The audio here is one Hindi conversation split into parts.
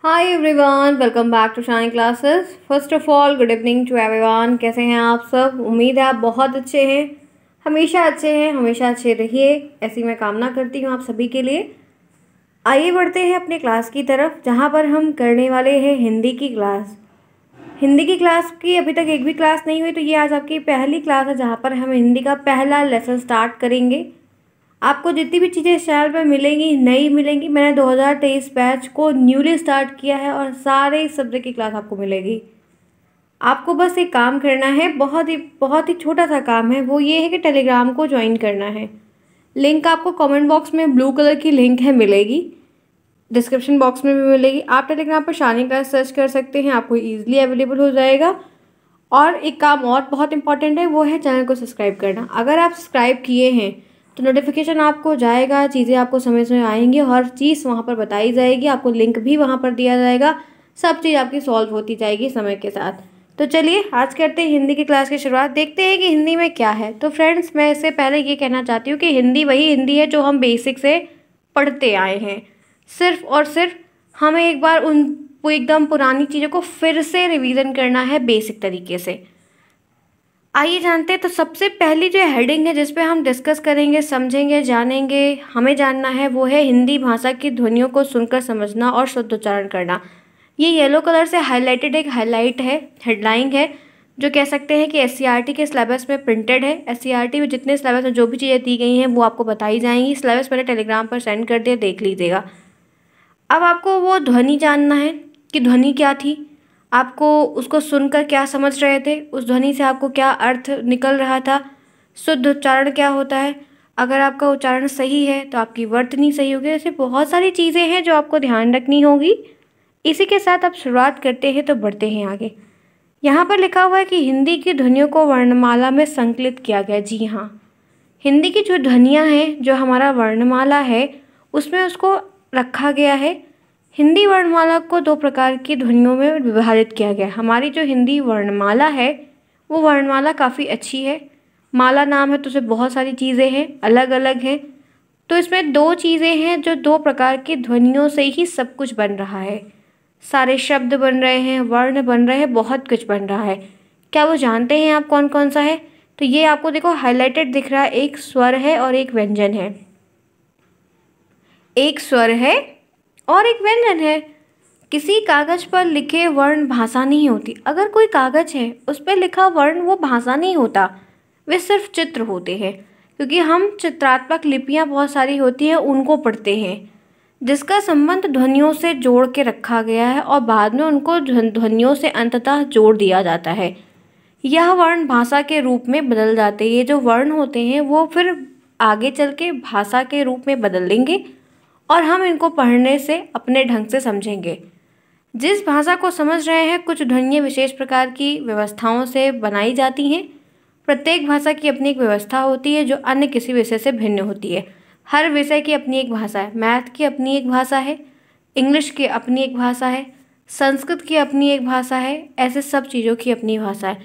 Hi everyone, welcome back to Shine classes. First of all good evening to everyone. कैसे हैं आप सब? उम्मीद है आप बहुत अच्छे हैं, हमेशा अच्छे हैं, हमेशा अच्छे रहिए, ऐसी मैं कामना करती हूँ आप सभी के लिए। आइए बढ़ते हैं अपने क्लास की तरफ, जहाँ पर हम करने वाले हैं हिंदी की क्लास। हिंदी की क्लास की अभी तक एक भी क्लास नहीं हुई, तो ये आज आपकी पहली क्लास है जहाँ पर हम हिंदी का पहला लेसन स्टार्ट करेंगे। आपको जितनी भी चीज़ें इस चैनल पर मिलेंगी नई मिलेंगी, मैंने 2023 बैच को न्यूली स्टार्ट किया है और सारे सब्जेक्ट की क्लास आपको मिलेगी। आपको बस एक काम करना है, बहुत ही छोटा सा काम है, वो ये है कि टेलीग्राम को ज्वाइन करना है। लिंक आपको कमेंट बॉक्स में ब्लू कलर की लिंक है मिलेगी, डिस्क्रिप्शन बॉक्स में भी मिलेगी। आप टेलीग्राम पर शानी क्लास सर्च कर सकते हैं, आपको ईजिली अवेलेबल हो जाएगा। और एक काम और बहुत इंपॉर्टेंट है, वो है चैनल को सब्सक्राइब करना। अगर आप सब्सक्राइब किए हैं तो नोटिफिकेशन आपको जाएगा, चीज़ें आपको समझ में आएंगी, हर चीज़ वहाँ पर बताई जाएगी, आपको लिंक भी वहाँ पर दिया जाएगा, सब चीज़ आपकी सॉल्व होती जाएगी समय के साथ। तो चलिए आज करते हैं हिंदी की क्लास की शुरुआत, देखते हैं कि हिंदी में क्या है। तो फ्रेंड्स, मैं इससे पहले ये कहना चाहती हूँ कि हिंदी वही हिंदी है जो हम बेसिक से पढ़ते आए हैं। सिर्फ और सिर्फ हमें एक बार उन वो एकदम पुरानी चीज़ों को फिर से रिवीजन करना है बेसिक तरीके से। आइए जानते हैं। तो सबसे पहली जो हेडिंग है जिस पे हम डिस्कस करेंगे, समझेंगे, जानेंगे, हमें जानना है, वो है हिंदी भाषा की ध्वनियों को सुनकर समझना और शुद्ध उच्चारण करना। ये येलो कलर से हाईलाइटेड एक हाईलाइट है, हेडलाइन है, जो कह सकते हैं कि एससीईआरटी के सिलेबस में प्रिंटेड है। एससीईआरटी में जितने सिलेबस में जो भी चीज़ें दी गई हैं वो आपको बताई जाएंगी। सिलेबस मैंने टेलीग्राम पर सेंड कर दिया, देख लीजिएगा। अब आपको वो ध्वनि जानना है कि ध्वनि क्या थी, आपको उसको सुनकर क्या समझ रहे थे, उस ध्वनि से आपको क्या अर्थ निकल रहा था, शुद्ध उच्चारण क्या होता है, अगर आपका उच्चारण सही है तो आपकी वर्तनी सही होगी। ऐसे बहुत सारी चीज़ें हैं जो आपको ध्यान रखनी होगी। इसी के साथ आप शुरुआत करते हैं, तो बढ़ते हैं आगे। यहाँ पर लिखा हुआ है कि हिंदी की ध्वनियों को वर्णमाला में संकलित किया गया। जी हाँ, हिंदी की जो ध्वनियाँ हैं, जो हमारा वर्णमाला है, उसमें उसको रखा गया है। हिंदी वर्णमाला को दो प्रकार की ध्वनियों में विभाजित किया गया है। हमारी जो हिंदी वर्णमाला है वो वर्णमाला काफ़ी अच्छी है। माला नाम है तो उसमें बहुत सारी चीज़ें हैं, अलग अलग हैं। तो इसमें दो चीज़ें हैं जो दो प्रकार की ध्वनियों से ही सब कुछ बन रहा है। सारे शब्द बन रहे हैं, वर्ण बन रहे हैं, बहुत कुछ बन रहा है। क्या वो जानते हैं आप कौन कौन सा है? तो ये आपको देखो हाईलाइटेड दिख रहा है, एक स्वर है और एक व्यंजन है। एक स्वर है और एक व्यंजन है। किसी कागज पर लिखे वर्ण भाषा नहीं होती। अगर कोई कागज है उस पर लिखा वर्ण वो भाषा नहीं होता, वे सिर्फ चित्र होते हैं। क्योंकि हम चित्रात्मक लिपियाँ बहुत सारी होती हैं उनको पढ़ते हैं, जिसका संबंध ध्वनियों से जोड़ के रखा गया है और बाद में उनको ध्वनियों से अंततः जोड़ दिया जाता है। यह वर्ण भाषा के रूप में बदल जाते हैं। ये जो वर्ण होते हैं वो फिर आगे चल के भाषा के रूप में बदल देंगे और हम इनको पढ़ने से अपने ढंग से समझेंगे। जिस भाषा को समझ रहे हैं, कुछ ध्वनियाँ विशेष प्रकार की व्यवस्थाओं से बनाई जाती हैं। प्रत्येक भाषा की अपनी एक व्यवस्था होती है जो अन्य किसी विषय से भिन्न होती है। हर विषय की अपनी एक भाषा है। मैथ की अपनी एक भाषा है, इंग्लिश की अपनी एक भाषा है, संस्कृत की अपनी एक भाषा है, ऐसे सब चीज़ों की अपनी भाषा है।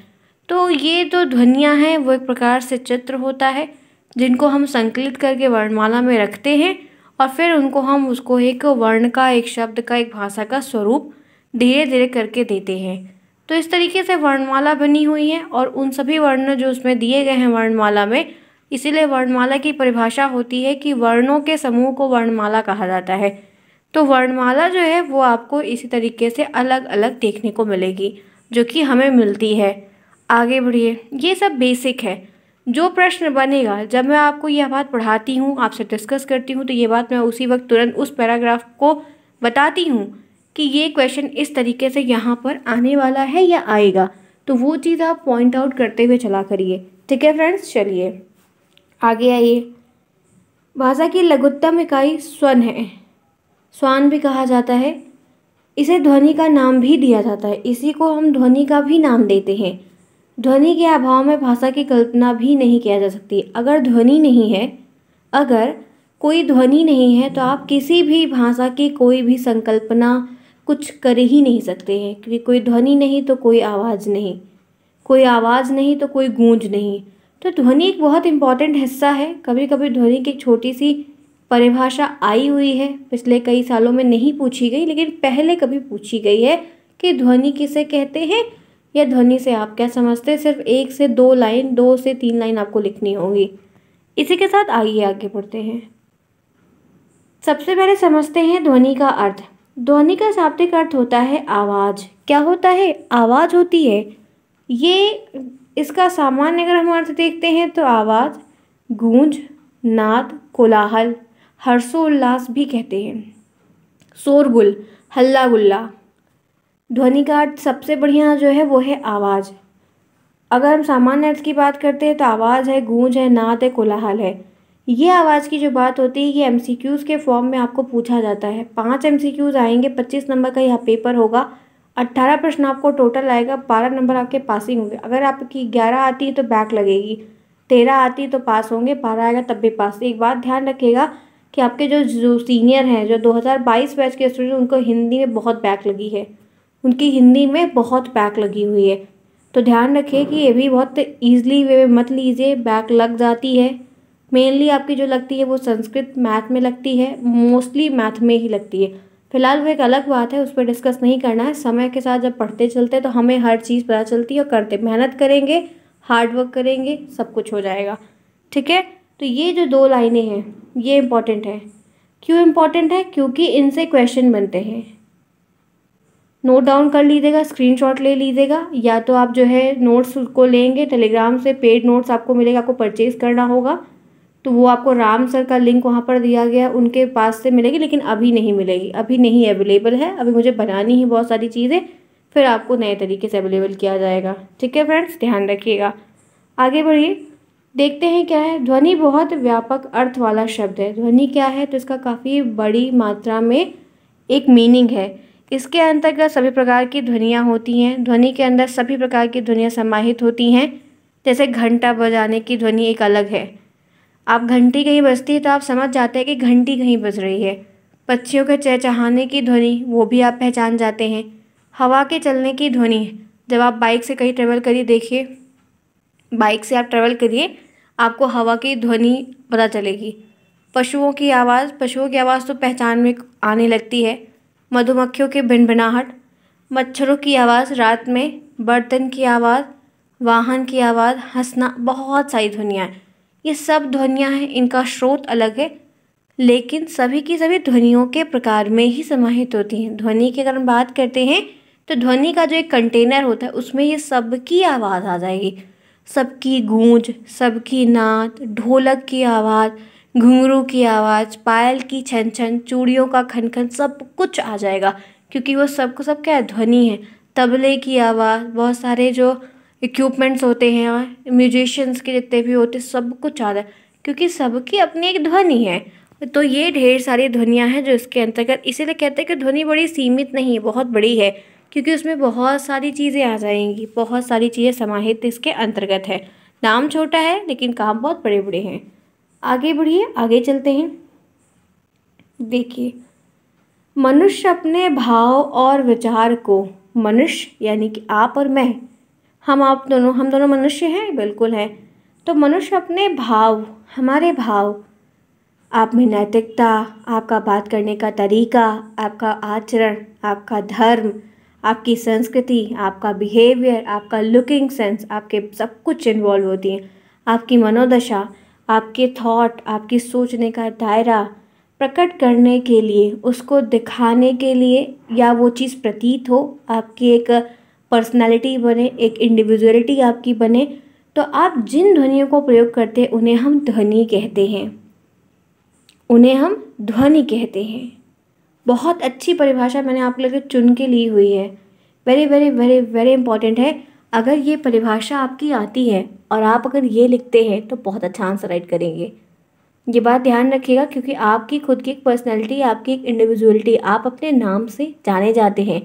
तो ये जो ध्वनियाँ हैं वो एक प्रकार से चित्र होता है जिनको हम संकलित करके वर्णमाला में रखते हैं और फिर उनको हम उसको एक वर्ण का, एक शब्द का, एक भाषा का स्वरूप धीरे धीरे करके देते हैं। तो इस तरीके से वर्णमाला बनी हुई है और उन सभी वर्ण जो उसमें दिए गए हैं वर्णमाला में, इसीलिए वर्णमाला की परिभाषा होती है कि वर्णों के समूह को वर्णमाला कहा जाता है। तो वर्णमाला जो है वो आपको इसी तरीके से अलग अलग देखने को मिलेगी जो कि हमें मिलती है। आगे बढ़िए, ये सब बेसिक है। जो प्रश्न बनेगा, जब मैं आपको यह बात पढ़ाती हूँ, आपसे डिस्कस करती हूँ, तो ये बात मैं उसी वक्त तुरंत उस पैराग्राफ को बताती हूँ कि ये क्वेश्चन इस तरीके से यहाँ पर आने वाला है या आएगा, तो वो चीज़ आप पॉइंट आउट करते हुए चला करिए। ठीक है फ्रेंड्स, चलिए आगे आइए। भाषा की लघुत्तम इकाई स्वन है, स्वान भी कहा जाता है। इसे ध्वनि का नाम भी दिया जाता है, इसी को हम ध्वनि का भी नाम देते हैं। ध्वनि के अभाव में भाषा की कल्पना भी नहीं किया जा सकती। अगर ध्वनि नहीं है, अगर कोई ध्वनि नहीं है, तो आप किसी भी भाषा की कोई भी संकल्पना कुछ कर ही नहीं सकते हैं। क्योंकि कोई ध्वनि नहीं तो कोई आवाज़ नहीं, कोई आवाज़ नहीं तो कोई गूंज नहीं। तो ध्वनि एक बहुत इम्पॉर्टेंट हिस्सा है। कभी कभी ध्वनि की एक छोटी सी परिभाषा आई हुई है, पिछले कई सालों में नहीं पूछी गई, लेकिन पहले कभी पूछी गई है कि ध्वनि किसे कहते हैं या ध्वनि से आप क्या समझते हैं। सिर्फ 1 से 2 लाइन, 2 से 3 लाइन आपको लिखनी होगी। इसी के साथ आइए आगे बढ़ते हैं। सबसे पहले समझते हैं ध्वनि का अर्थ। ध्वनि का शाब्दिक अर्थ होता है आवाज़। क्या होता है? आवाज़ होती है। ये इसका सामान्य अगर हम अर्थ देखते हैं तो आवाज़, गूंज, नाद, कोलाहल, हर्षोल्लास भी कहते हैं, शोरगुल, हल्ला गुल्ला। ध्वनि का अर्थ सबसे बढ़िया जो है वो है आवाज़। अगर हम सामान्य अर्थ की बात करते हैं तो आवाज़ है, गूंज है, नाद है, कोलाहल है। ये आवाज़ की जो बात होती है ये एमसीक्यूज़ के फॉर्म में आपको पूछा जाता है। 5 एमसीक्यूज़ आएंगे, 25 नंबर का यह पेपर होगा, 18 प्रश्न आपको टोटल आएगा, 12 नंबर आपके पासिंग होंगे। अगर आपकी 11 आती है तो बैक लगेगी, 13 आती है तो पास होंगे, 12 आएगा तब भी पास। एक बात ध्यान रखिएगा कि आपके जो सीनियर हैं, जो 2022 बैच के स्टूडेंट, उनको हिंदी में बहुत बैक लगी है, उनकी हिंदी में बहुत बैक लगी हुई है। तो ध्यान रखिए कि ये भी बहुत ईजिली वे मत लीजिए, बैक लग जाती है। मेनली आपकी जो लगती है वो संस्कृत मैथ में लगती है, मोस्टली मैथ में ही लगती है। फिलहाल वो एक अलग बात है, उस पर डिस्कस नहीं करना है। समय के साथ जब पढ़ते चलते तो हमें हर चीज़ पता चलती है और करते, मेहनत करेंगे, हार्ड वर्क करेंगे, सब कुछ हो जाएगा। ठीक है, तो ये जो 2 लाइनें हैं ये इम्पॉर्टेंट है। क्यों इम्पॉर्टेंट है? क्योंकि इनसे क्वेश्चन बनते हैं। नोट डाउन कर लीजिएगा, स्क्रीनशॉट ले लीजिएगा, या तो आप जो है नोट्स को लेंगे टेलीग्राम से, पेड नोट्स आपको मिलेगा, आपको परचेज़ करना होगा, तो वो आपको राम सर का लिंक वहाँ पर दिया गया, उनके पास से मिलेगी, लेकिन अभी नहीं मिलेगी, अभी नहीं अवेलेबल है। अभी मुझे बनानी है बहुत सारी चीज़ें, फिर आपको नए तरीके से अवेलेबल किया जाएगा। ठीक है फ्रेंड्स, ध्यान रखिएगा। आगे बढ़िए, देखते हैं क्या है। ध्वनि बहुत व्यापक अर्थ वाला शब्द है। ध्वनि क्या है? तो इसका काफ़ी बड़ी मात्रा में एक मीनिंग है। इसके अंतर्गत सभी प्रकार की ध्वनियाँ होती हैं। ध्वनि के अंदर सभी प्रकार की ध्वनियाँ समाहित होती हैं। जैसे घंटा बजाने की ध्वनि एक अलग है। आप घंटी कहीं बजती है तो आप समझ जाते हैं कि घंटी कहीं बज रही है। पक्षियों के चहचहाने की ध्वनि, वो भी आप पहचान जाते हैं। हवा के चलने की ध्वनि, जब आप बाइक से कहीं ट्रेवल करिए, देखिए बाइक से आप ट्रेवल करिए, आपको हवा की ध्वनि पता चलेगी। पशुओं की आवाज़ तो पहचान में आने लगती है। मधुमक्खियों की भिनभिनाहट, मच्छरों की आवाज़ रात में, बर्तन की आवाज़, वाहन की आवाज़, हंसना, बहुत सारी ध्वनियाँ हैं। ये सब ध्वनियाँ हैं, इनका स्रोत अलग है, लेकिन सभी की सभी ध्वनियों के प्रकार में ही समाहित होती हैं। ध्वनि की अगर हम बात करते हैं तो ध्वनि का जो एक कंटेनर होता है उसमें ये सबकी आवाज़ आ जाएगी। सबकी गूंज, सबकी नाद, ढोलक की आवाज़, घुंघरू की आवाज़, पायल की छन छन, चूड़ियों का खन खन, सब कुछ आ जाएगा, क्योंकि वो सबको सब क्या है? ध्वनि है। तबले की आवाज़, बहुत सारे जो इक्विपमेंट्स होते हैं, म्यूजिशियंस के जितने भी होते, सब कुछ आ रहा है, क्योंकि सबकी अपनी एक ध्वनि है। तो ये ढेर सारी ध्वनियाँ हैं जो इसके अंतर्गत, इसीलिए कहते हैं कि ध्वनि बड़ी सीमित नहीं है, बहुत बड़ी है, क्योंकि उसमें बहुत सारी चीज़ें आ जाएंगी, बहुत सारी चीज़ें समाहित इसके अंतर्गत है। नाम छोटा है लेकिन काम बहुत बड़े बड़े हैं। आगे बढ़िए, आगे चलते हैं। देखिए, मनुष्य अपने भाव और विचार को, मनुष्य यानी कि आप और मैं, हम दोनों मनुष्य हैं, बिल्कुल हैं। तो मनुष्य अपने भाव, हमारे भाव, आप में नैतिकता, आपका बात करने का तरीका, आपका आचरण, आपका धर्म, आपकी संस्कृति, आपका बिहेवियर, आपका लुकिंग सेंस, आपके सब कुछ इन्वॉल्व होती हैं। आपकी मनोदशा, आपके थॉट, आपकी सोचने का दायरा प्रकट करने के लिए, उसको दिखाने के लिए, या वो चीज़ प्रतीत हो, आपकी एक पर्सनालिटी बने, एक इंडिविजुअलिटी आपकी बने, तो आप जिन ध्वनियों को प्रयोग करते हैं उन्हें हम ध्वनि कहते हैं, उन्हें हम ध्वनि कहते हैं। बहुत अच्छी परिभाषा मैंने आपके लिए चुन के ली हुई है, very very very very important है। अगर ये परिभाषा आपकी आती है और आप अगर ये लिखते हैं तो बहुत अच्छा आंसर राइट करेंगे। ये बात ध्यान रखिएगा, क्योंकि आपकी खुद की एक पर्सनैलिटी, आपकी एक इंडिविजुअलिटी, आप अपने नाम से जाने जाते हैं।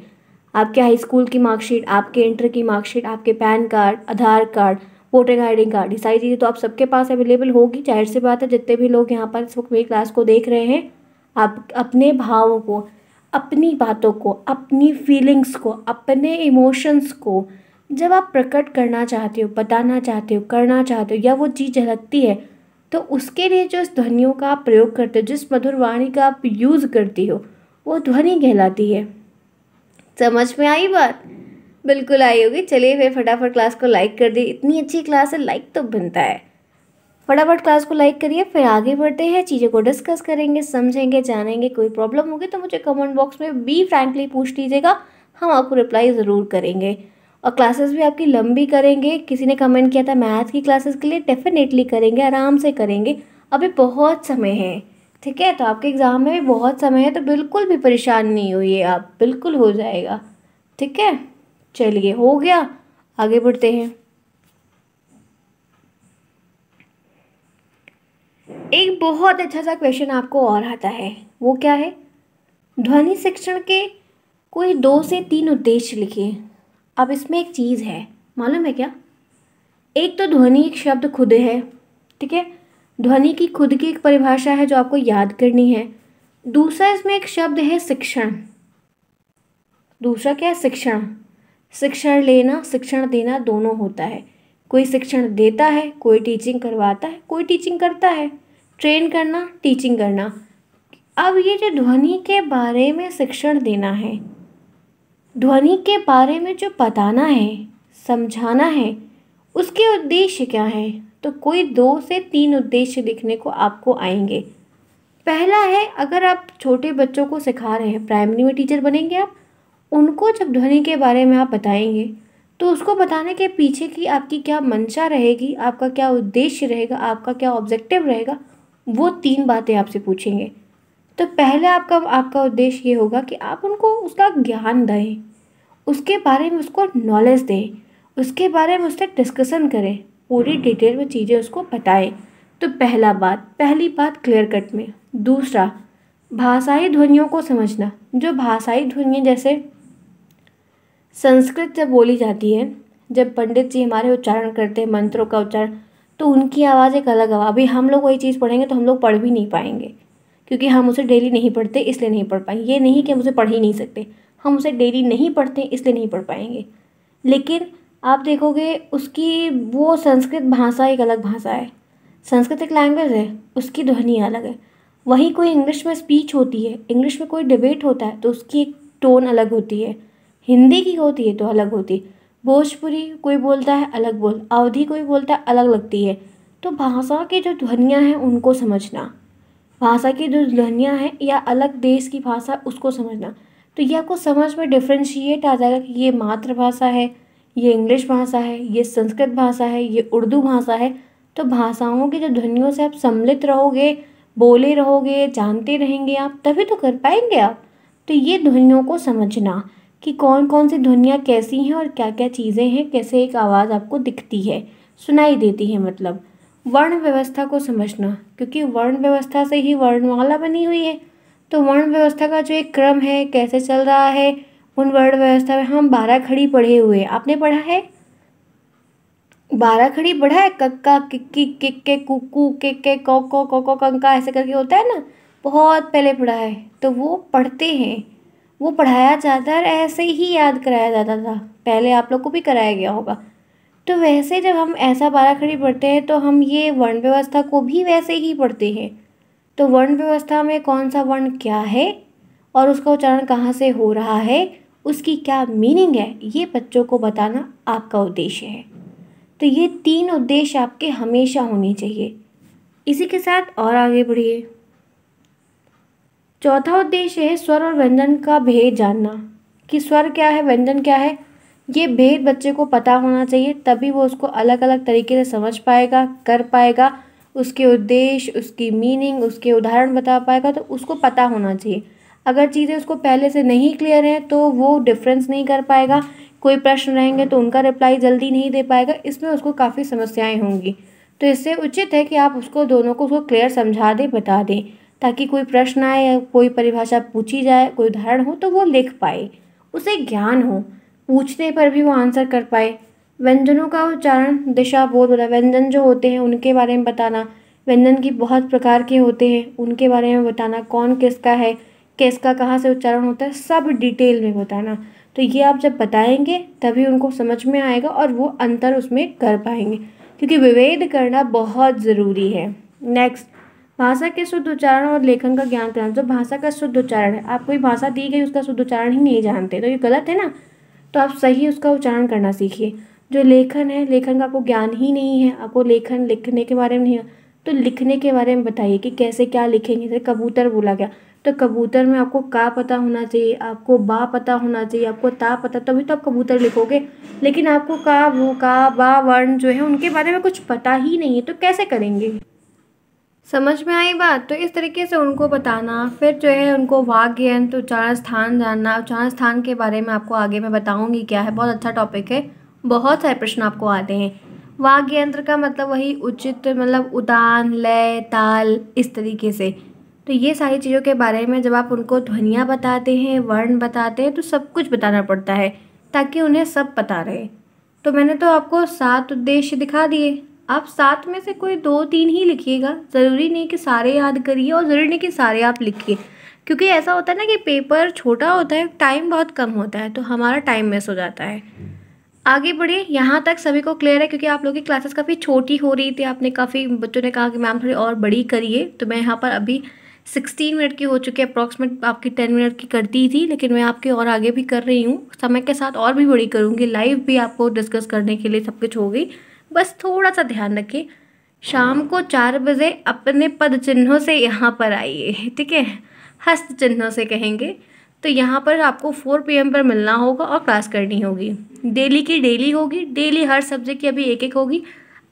आपके हाई स्कूल की मार्कशीट, आपके इंटर की मार्कशीट, आपके pan card, Aadhaar card, voter I D card, ये सारी चीज़ें तो आप सबके पास अवेलेबल होगी। जाहिर सी बात है, जितने भी लोग यहाँ पर इस वक्त मेरी क्लास को देख रहे हैं, आप अपने भावों को, अपनी बातों को, अपनी फीलिंग्स को, अपने इमोशंस को जब आप प्रकट करना चाहते हो, बताना चाहते हो, करना चाहते हो, या वो चीज़ झलकती है, तो उसके लिए जो इस ध्वनियों का आप प्रयोग करते हो, जिस मधुर वाणी का आप यूज़ करती हो, वो ध्वनि कहलाती है। समझ में आई बात? बिल्कुल आई होगी। चलिए फिर फटाफट क्लास को लाइक कर दी, इतनी अच्छी क्लास है, लाइक तो बनता है। फटाफट क्लास को लाइक करिए, फिर आगे बढ़ते हैं, चीज़ों को डिस्कस करेंगे, समझेंगे, जानेंगे। कोई प्रॉब्लम होगी तो मुझे कमेंट बॉक्स में बी फ्रैंकली पूछ लीजिएगा, हम आपको रिप्लाई ज़रूर करेंगे। और क्लासेस भी आपकी लंबी करेंगे। किसी ने कमेंट किया था मैथ की क्लासेस के लिए, डेफिनेटली करेंगे, आराम से करेंगे, अभी बहुत समय है। ठीक है, तो आपके एग्ज़ाम में भी बहुत समय है, तो बिल्कुल भी परेशान नहीं होइए आप, बिल्कुल हो जाएगा। ठीक है, चलिए हो गया, आगे बढ़ते हैं। एक बहुत अच्छा सा क्वेश्चन आपको और आता है, वो क्या है? ध्वनि शिक्षण के कोई 2 से 3 उद्देश्य लिखिए। अब इसमें एक चीज़ है, मालूम है क्या? एक तो ध्वनि एक शब्द खुद है, ठीक है, ध्वनि की खुद की एक परिभाषा है जो आपको याद करनी है। दूसरा इसमें एक शब्द है शिक्षण। दूसरा क्या है? शिक्षण। शिक्षण लेना, शिक्षण देना दोनों होता है। कोई शिक्षण देता है, कोई टीचिंग करवाता है, कोई टीचिंग करता है। ट्रेन करना, टीचिंग करना। अब ये जो ध्वनि के बारे में शिक्षण देना है, ध्वनि के बारे में जो बताना है, समझाना है, उसके उद्देश्य क्या है? तो कोई 2 से 3 उद्देश्य लिखने को आपको आएंगे। पहला है, अगर आप छोटे बच्चों को सिखा रहे हैं, प्राइमरी में टीचर बनेंगे आप, उनको जब ध्वनि के बारे में आप बताएंगे तो उसको बताने के पीछे की आपकी क्या मंशा रहेगी, आपका क्या उद्देश्य रहेगा, आपका क्या ऑब्जेक्टिव रहेगा, वो 3 बातें आपसे पूछेंगे। तो पहले आपका उद्देश्य ये होगा कि आप उनको उसका ज्ञान दें, उसके बारे में उसको नॉलेज दें, उसके बारे में उससे डिस्कशन करें, पूरी डिटेल में चीज़ें उसको बताएं। तो पहली बात क्लियर कट में। दूसरा, भाषाई ध्वनियों को समझना। जो भाषाई ध्वनियाँ, जैसे संस्कृत जब बोली जाती है, जब पंडित जी हमारे उच्चारण करते हैं मंत्रों का उच्चारण, तो उनकी आवाज़ एक अलग आवाज़। अभी हम लोग वही चीज़ पढ़ेंगे तो हम लोग पढ़ भी नहीं पाएंगे, क्योंकि हम उसे डेली नहीं पढ़ते, इसलिए नहीं पढ़ पाएंगे। ये नहीं कि हम उसे पढ़ ही नहीं सकते, हम उसे डेली नहीं पढ़ते इसलिए नहीं पढ़ पाएंगे। लेकिन आप देखोगे उसकी वो संस्कृत भाषा एक अलग भाषा है, संस्कृत एक लैंग्वेज है, उसकी ध्वनि अलग है। वहीं कोई इंग्लिश में स्पीच होती है, इंग्लिश में कोई डिबेट होता है तो उसकी एक टोन अलग होती है, हिंदी की होती है तो अलग होती है, भोजपुरी कोई बोलता है अलग बोल, अवधी कोई बोलता है अलग लगती है। तो भाषा की जो ध्वनियाँ हैं उनको समझना, भाषा की जो ध्वनियाँ हैं या अलग देश की भाषा उसको समझना, तो ये आपको समझ में डिफ्रेंशिएट आ जाएगा कि ये मातृभाषा है, ये इंग्लिश भाषा है, ये संस्कृत भाषा है, ये उर्दू भाषा है। तो भाषाओं की जो ध्वनियों से आप सम्मिलित रहोगे, बोले रहोगे, जानते रहेंगे आप, तभी तो कर पाएंगे आप। तो ये ध्वनियों को समझना कि कौन कौन सी ध्वनियाँ कैसी हैं और क्या क्या चीज़ें हैं, कैसे एक आवाज़ आपको दिखती है, सुनाई देती है। मतलब वर्ण व्यवस्था को समझना, क्योंकि वर्ण व्यवस्था से ही वर्णमाला बनी हुई है। तो वर्ण व्यवस्था का जो एक क्रम है, कैसे चल रहा है, उन वर्ण व्यवस्था में हम 12 खड़ी पढ़े हुए हैं। आपने पढ़ा है 12 खड़ी? पढ़ा है? कक्का किक्की किक्के कुकू किक्के कोको कोको कंका, ऐसे करके होता है ना, बहुत पहले पढ़ा है। तो वो पढ़ते हैं, वो पढ़ाया जाता है और ऐसे ही याद कराया जाता था पहले, आप लोग को भी कराया गया होगा। तो वैसे जब हम ऐसा 12 खड़ी पढ़ते हैं तो हम ये वर्ण व्यवस्था को भी वैसे ही पढ़ते हैं। तो वर्ण व्यवस्था में कौन सा वर्ण क्या है और उसका उच्चारण कहाँ से हो रहा है, उसकी क्या मीनिंग है, ये बच्चों को बताना आपका उद्देश्य है। तो ये 3 उद्देश्य आपके हमेशा होने चाहिए। इसी के साथ और आगे बढ़िए। चौथा उद्देश्य है स्वर और व्यंजन का भेद जानना, कि स्वर क्या है, व्यंजन क्या है, ये भेद बच्चे को पता होना चाहिए, तभी वो उसको अलग अलग तरीके से समझ पाएगा, कर पाएगा, उसके उद्देश्य, उसकी मीनिंग, उसके उदाहरण बता पाएगा। तो उसको पता होना चाहिए। अगर चीज़ें उसको पहले से नहीं क्लियर हैं तो वो डिफरेंस नहीं कर पाएगा, कोई प्रश्न रहेंगे तो उनका रिप्लाई जल्दी नहीं दे पाएगा, इसमें उसको काफ़ी समस्याएं होंगी। तो इससे उचित है कि आप उसको दोनों को उसको क्लियर समझा दें, बता दें, ताकि कोई प्रश्न आए या कोई परिभाषा पूछी जाए, कोई उदाहरण हो तो वो लिख पाए, उसे ज्ञान हो, पूछने पर भी वो आंसर कर पाए। व्यंजनों का उच्चारण, दिशा, बोध, व्यंजन जो होते हैं उनके बारे में बताना, व्यंजन की बहुत प्रकार के होते हैं उनके बारे में बताना, कौन किसका है, किसका कहाँ से उच्चारण होता है, सब डिटेल में बताना। तो ये आप जब बताएंगे तभी उनको समझ में आएगा और वो अंतर उसमें कर पाएंगे, क्योंकि विभेद करना बहुत ज़रूरी है। नेक्स्ट, भाषा के शुद्ध उच्चारण और लेखन का ज्ञान कराना। जो भाषा का शुद्ध उच्चारण है, आप कोई भाषा दी गई उसका शुद्ध उच्चारण ही नहीं जानते तो ये गलत है ना, तो आप सही उसका उच्चारण करना सीखिए। जो लेखन है, लेखन का आपको ज्ञान ही नहीं है, आपको लेखन लिखने के बारे में नहीं है, तो लिखने के बारे में बताइए कि कैसे क्या लिखेंगे। जैसे कबूतर बोला गया, तो कबूतर में आपको का पता होना चाहिए, आपको बा पता होना चाहिए, आपको ता पता, तभी तो आप कबूतर लिखोगे। लेकिन आपको का, वो, का, बा वर्ण जो है उनके बारे में कुछ पता ही नहीं है, तो कैसे करेंगे। समझ में आई बात। तो इस तरीके से उनको बताना, फिर जो है उनको वाक्य यंत्र, उच्चारण स्थान जानना। उच्चारण स्थान के बारे में आपको आगे मैं बताऊंगी क्या है, बहुत अच्छा टॉपिक है, बहुत सारे प्रश्न आपको आते हैं। वाक्य यंत्र का मतलब वही उचित, मतलब उतान, लय, ताल, इस तरीके से। तो ये सारी चीज़ों के बारे में जब आप उनको ध्वनियाँ बताते हैं, वर्ण बताते हैं, तो सब कुछ बताना पड़ता है ताकि उन्हें सब पता रहे। तो मैंने तो आपको 7 उद्देश्य दिखा दिए, आप 7 में से कोई 2-3 ही लिखिएगा। ज़रूरी नहीं कि सारे याद करिए और ज़रूरी नहीं कि सारे आप लिखिए, क्योंकि ऐसा होता है ना कि पेपर छोटा होता है, टाइम बहुत कम होता है, तो हमारा टाइम मिस हो जाता है। आगे बढ़िए। यहाँ तक सभी को क्लियर है? क्योंकि आप लोगों की क्लासेस काफ़ी छोटी हो रही थी, आपने काफ़ी बच्चों ने कहा कि मैम थोड़ी और बड़ी करिए, तो मैं यहाँ पर अभी 16 मिनट की हो चुकी है, अप्रॉक्सीमेट आपकी 10 मिनट की करती थी, लेकिन मैं आपके और आगे भी कर रही हूँ, समय के साथ और भी बड़ी करूँगी, लाइव भी आपको डिस्कस करने के लिए सब कुछ होगी। बस थोड़ा सा ध्यान रखिए, शाम को 4 बजे अपने पद चिन्हों से यहाँ पर आइए, ठीक है, हस्त चिन्हों से कहेंगे। तो यहाँ पर आपको 4 PM पर मिलना होगा और क्लास करनी होगी। डेली की डेली होगी, डेली हर सब्जेक्ट की अभी एक एक होगी।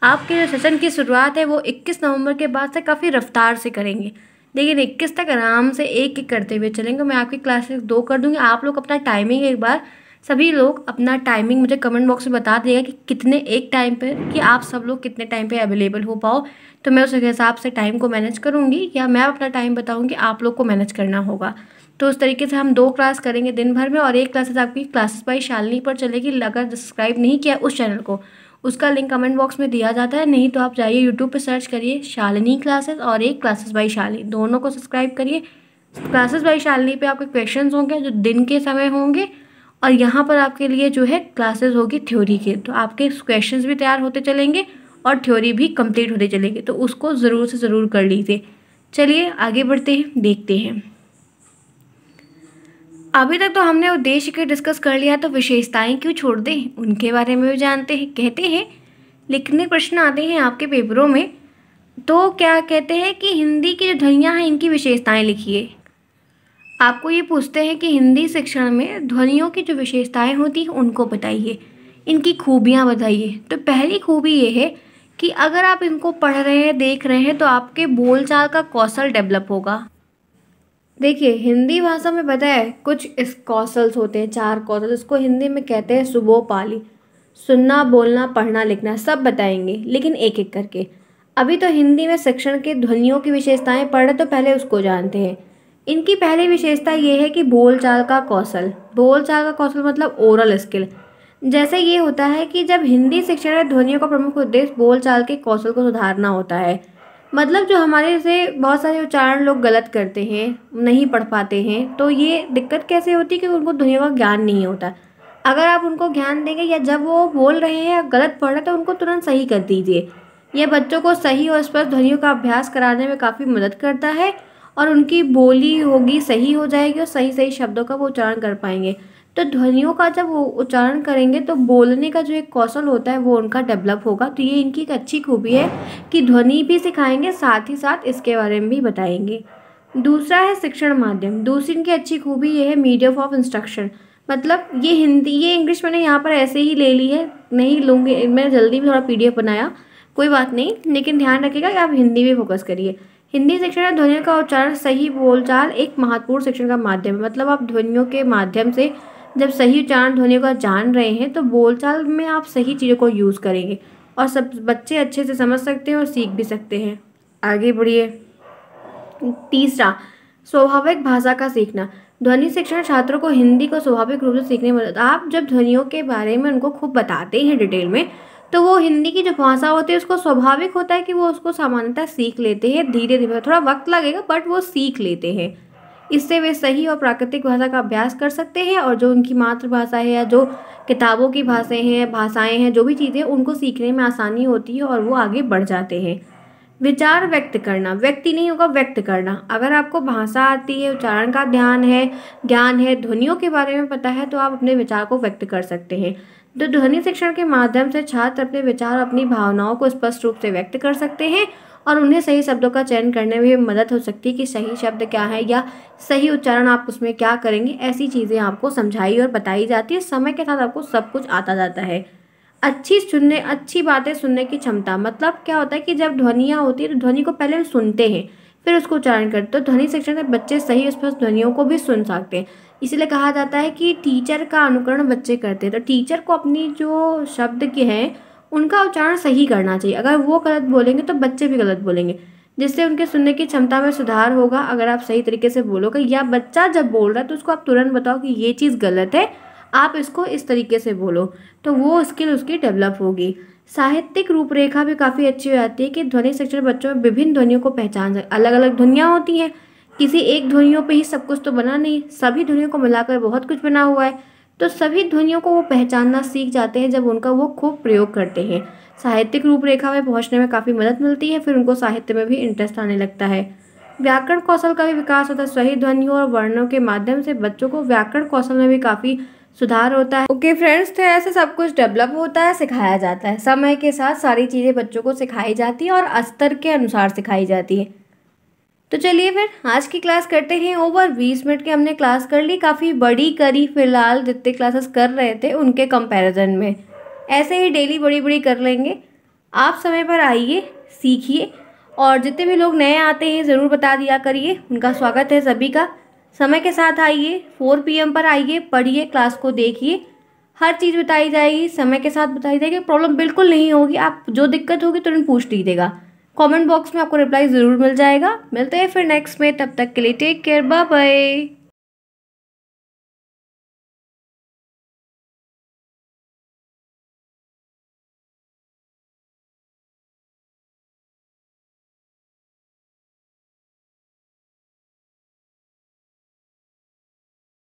आपके जो सेशन की शुरुआत है वो 21 नवंबर के बाद से काफ़ी रफ्तार से करेंगे, लेकिन 21 तक आराम से एक एक करते हुए चलेंगे। मैं आपकी क्लासेस 2 कर दूँगी। आप लोग अपना टाइमिंग एक बार, सभी लोग अपना टाइमिंग मुझे कमेंट बॉक्स में बता दिएगा कि कितने एक टाइम पे, कि आप सब लोग कितने टाइम पे अवेलेबल हो पाओ, तो मैं उस हिसाब से टाइम को मैनेज करूँगी, या मैं अपना टाइम बताऊँगी, आप लोग को मैनेज करना होगा। तो उस तरीके से हम 2 क्लास करेंगे दिन भर में, और एक क्लासेस आपकी क्लासेस बाय शालिनी पर चलेगी। अगर सब्सक्राइब नहीं किया उस चैनल को, उसका लिंक कमेंट बॉक्स में दिया जाता है, नहीं तो आप जाइए यूट्यूब पे सर्च करिए शालिनी क्लासेस और एक क्लासेस बाय शालिनी, दोनों को सब्सक्राइब करिए। क्लासेस बाय शालिनी पे आपके क्वेश्चंस होंगे जो दिन के समय होंगे, और यहाँ पर आपके लिए जो है क्लासेस होगी थ्योरी के, तो आपके क्वेश्चंस भी तैयार होते चलेंगे और थ्योरी भी कंप्लीट होते चलेंगे, तो उसको ज़रूर से ज़रूर कर लीजिए। चलिए आगे बढ़ते हैं, देखते हैं। अभी तक तो हमने उद्देश्य के डिस्कस कर लिया, तो विशेषताएं क्यों छोड़ दें, उनके बारे में भी जानते हैं। कहते हैं लिखने प्रश्न आते हैं आपके पेपरों में, तो क्या कहते हैं कि हिंदी की जो ध्वनियाँ हैं इनकी विशेषताएं लिखिए। आपको ये पूछते हैं कि हिंदी शिक्षण में ध्वनियों की जो विशेषताएं होती हैं उनको बताइए, इनकी खूबियाँ बताइए। तो पहली खूबी ये है कि अगर आप इनको पढ़ रहे हैं, देख रहे हैं, तो आपके बोलचाल का कौशल डेवलप होगा। देखिए हिंदी भाषा में पता है कुछ इस कौशल्स होते हैं, 4 कौशल, इसको हिंदी में कहते हैं सुबोपाली। सुनना, बोलना, पढ़ना, लिखना, सब बताएंगे, लेकिन एक एक करके। अभी तो हिंदी में शिक्षण के ध्वनियों की विशेषताएं पढ़ रहे, तो पहले उसको जानते हैं। इनकी पहली विशेषता ये है कि बोलचाल का कौशल। बोलचाल का कौशल मतलब ओरल स्किल। जैसे ये होता है कि जब हिंदी शिक्षण में ध्वनियों का प्रमुख उद्देश्य बोलचाल के कौशल को सुधारना होता है, मतलब जो हमारे से बहुत सारे उच्चारण लोग गलत करते हैं, नहीं पढ़ पाते हैं, तो ये दिक्कत कैसे होती है कि उनको ध्वनियों का ज्ञान नहीं होता। अगर आप उनको ज्ञान देंगे, या जब वो बोल रहे हैं या गलत पढ़ रहे हैं, तो उनको तुरंत सही कर दीजिए। यह बच्चों को सही और स्पष्ट ध्वनियों का अभ्यास कराने में काफ़ी मदद करता है, और उनकी बोली होगी सही हो जाएगी और सही सही शब्दों का वो उच्चारण कर पाएंगे। तो ध्वनियों का जब वो उच्चारण करेंगे, तो बोलने का जो एक कौशल होता है वो उनका डेवलप होगा। तो ये इनकी एक अच्छी खूबी है कि ध्वनि भी सिखाएंगे, साथ ही साथ इसके बारे में भी बताएंगे। दूसरा है शिक्षण माध्यम। दूसरी इनकी अच्छी खूबी ये है मीडियम ऑफ इंस्ट्रक्शन। मतलब ये हिंदी, ये इंग्लिश मैंने यहाँ पर ऐसे ही ले ली है, नहीं लूँगी, मैं जल्दी भी थोड़ा PDF बनाया, कोई बात नहीं, लेकिन ध्यान रखिएगा कि आप हिंदी में फोकस करिए। हिंदी शिक्षण में ध्वनियों का उच्चारण, सही बोलचाल एक महत्वपूर्ण शिक्षण का माध्यम है। मतलब आप ध्वनियों के माध्यम से जब सही उच्चारण ध्वनियों का जान रहे हैं, तो बोलचाल में आप सही चीज़ों को यूज़ करेंगे, और सब बच्चे अच्छे से समझ सकते हैं और सीख भी सकते हैं। आगे बढ़िए। तीसरा, स्वाभाविक भाषा का सीखना। ध्वनि शिक्षण छात्रों को हिंदी को स्वाभाविक रूप से सीखने में मदद। आप जब ध्वनियों के बारे में उनको खूब बताते हैं डिटेल में, तो वो हिंदी की जो भाषा होती है उसको स्वाभाविक होता है कि वो उसको सामान्यतः सीख लेते हैं, धीरे धीरे, थोड़ा वक्त लगेगा बट वो सीख लेते हैं। इससे वे सही और प्राकृतिक भाषा का अभ्यास कर सकते हैं, और जो उनकी मातृभाषा है या जो किताबों की भाषाएं हैं, जो भी चीज़ें, उनको सीखने में आसानी होती है और वो आगे बढ़ जाते हैं। विचार व्यक्त करना, व्यक्ति नहीं होगा, व्यक्त करना। अगर आपको भाषा आती है, उच्चारण का ध्यान है, ज्ञान है, ध्वनियों के बारे में पता है, तो आप अपने विचार को व्यक्त कर सकते हैं। तो ध्वनि शिक्षण के माध्यम से छात्र अपने विचार, अपनी भावनाओं को स्पष्ट रूप से व्यक्त कर सकते हैं और उन्हें सही शब्दों का चयन करने में भी मदद हो सकती है कि सही शब्द क्या है या सही उच्चारण आप उसमें क्या करेंगे। ऐसी चीज़ें आपको समझाई और बताई जाती है। समय के साथ आपको सब कुछ आता जाता है। अच्छी बातें सुनने की क्षमता, मतलब क्या होता है कि जब ध्वनियाँ होती है तो ध्वनि को पहले हम सुनते हैं, फिर उसको उच्चारण करते हैं। तो ध्वनि शिक्षण से बच्चे सही स्पष्ट ध्वनियों को भी सुन सकते हैं। इसीलिए कहा जाता है कि टीचर का अनुकरण बच्चे करते हैं। तो टीचर को अपनी जो शब्द के हैं उनका उच्चारण सही करना चाहिए। अगर वो गलत बोलेंगे तो बच्चे भी गलत बोलेंगे, जिससे उनके सुनने की क्षमता में सुधार होगा। अगर आप सही तरीके से बोलोगे या बच्चा जब बोल रहा है तो उसको आप तुरंत बताओ कि ये चीज़ गलत है, आप इसको इस तरीके से बोलो, तो वो स्किल उसकी डेवलप होगी। साहित्यिक रूपरेखा भी काफ़ी अच्छी हो जाती है कि ध्वनि शिक्षण बच्चों में विभिन्न ध्वनियों को पहचान सके। अलग अलग ध्वनियाँ होती हैं, किसी एक ध्वनियों पे ही सब कुछ तो बना नहीं, सभी ध्वनियों को मिलाकर बहुत कुछ बना हुआ है। तो सभी ध्वनियों को वो पहचानना सीख जाते हैं जब उनका वो खूब प्रयोग करते हैं। साहित्यिक रूपरेखा में पहुंचने में काफ़ी मदद मिलती है, फिर उनको साहित्य में भी इंटरेस्ट आने लगता है। व्याकरण कौशल का भी विकास होता है। सही ध्वनियों और वर्णों के माध्यम से बच्चों को व्याकरण कौशल में भी काफ़ी सुधार होता है। ओके फ्रेंड्स, तो ऐसे सब कुछ डेवलप होता है, सिखाया जाता है। समय के साथ सारी चीज़ें बच्चों को सिखाई जाती है और स्तर के अनुसार सिखाई जाती है। तो चलिए फिर आज की क्लास करते हैं ओवर। 20 मिनट की हमने क्लास कर ली, काफ़ी बड़ी करी फिलहाल जितने क्लासेस कर रहे थे उनके कंपैरिजन में। ऐसे ही डेली बड़ी बड़ी कर लेंगे। आप समय पर आइए, सीखिए, और जितने भी लोग नए आते हैं ज़रूर बता दिया करिए, उनका स्वागत है सभी का। समय के साथ आइए, 4 PM पर आइए, पढ़िए, क्लास को देखिए, हर चीज़ बताई जाएगी, समय के साथ बताई जाएगी। प्रॉब्लम बिल्कुल नहीं होगी, आप जो दिक्कत होगी तुरंत पूछ लीजिएगा, कमेंट बॉक्स में आपको रिप्लाई ज़रूर मिल जाएगा। मिलते हैं फिर नेक्स्ट में, तब तक के लिए टेक केयर, बाय बाय।